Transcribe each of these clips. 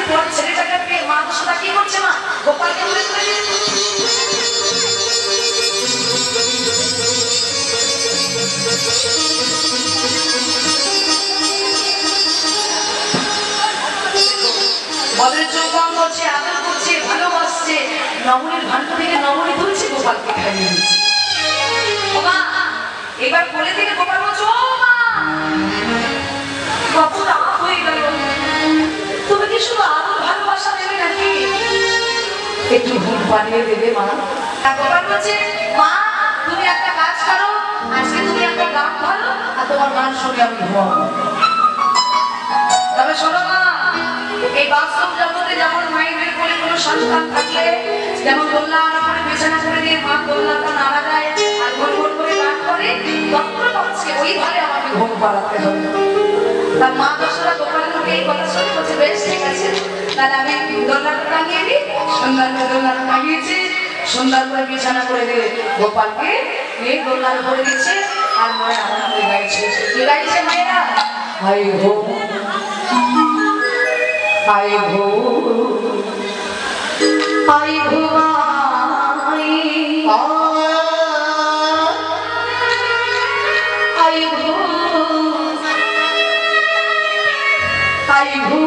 তোমার ছেলেটাকে মা দশটা কি করছে মা গোপালকে বলে বদের চৌকান করছে, আদর করছে, ভালোবাসছে, নবনীর ভাণ্ড থেকে নবনী তুলছে, গোপালকে খাইয়ে দিচ্ছে। ও মা, এবার কোলে থেকে গোপাল বলছে, ও মা কত রাত হয়ে গেল, তুমি কি শুধু আদর ভালোবাসা দেবে নাকি একটু ঘুম পানিয়ে দেবে মা? গোপাল বলছে, মা তুমি একটা কাজ করো, আজকে তুমি একটা গান ভালো আর তোমার গান শুনে আমি ঘুমাবো। তবে শোনো মা, এই বাস্তব জগতে যেমন মায়েদের কোলে কোনো সন্তান থাকলে যেমন দোলনা করে বিছানা করে দিয়ে মা দোলনাটা নাড়া দেয় আর গোল গোল করে গান করে, তত্ত্ব পাচ্ছে ওইভাবে আমাকে ঘুম পাড়াতে হবে। তা মা দশরা গোপালের মুখে এই কথা শুনে বলছে, বেশ ঠিক আছে, তাহলে আমি দোলনাটা টাঙিয়ে দিই। সুন্দর করে দোলনাটা টাঙিয়েছি, সুন্দর করে বিছানা করে দিয়ে গোপালকে এই দোলনার উপরে দিচ্ছে আর মায়ের আরাম করে গাইছে। কি গাইছে মায়েরা? হাই হো আই ভো আই ভো আই ভো আই ভো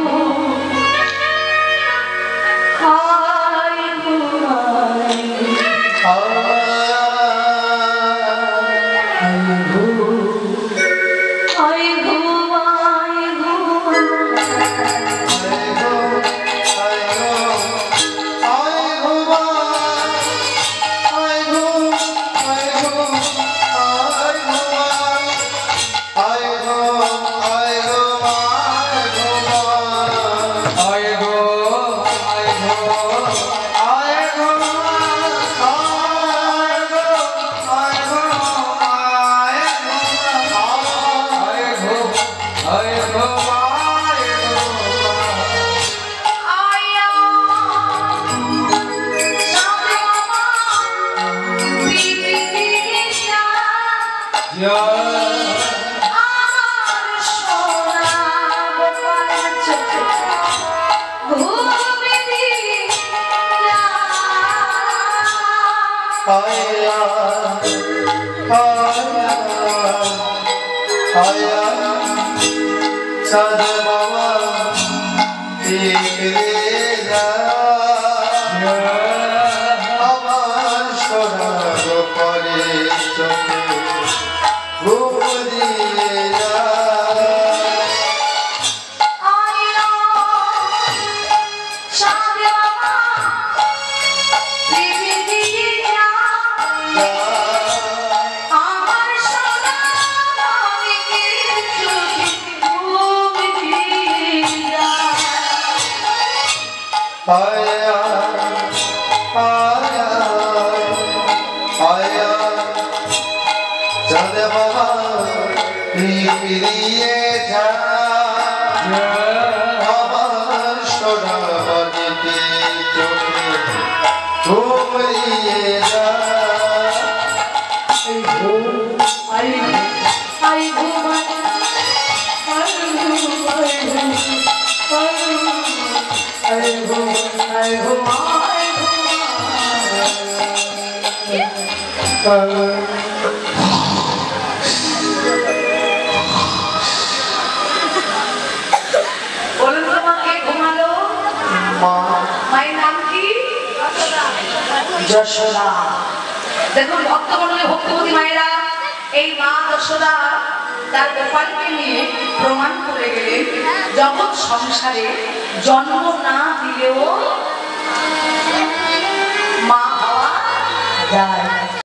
যশোদা। দেখুন ভক্তমণ্ডলী ভক্তিপতি মায়েরা, এই মা যশোদা তার গোপালকে নিয়ে প্রমাণ করে গেলেন জগৎ সংসারে জন্ম না দিলেও মা হওয়া যায়।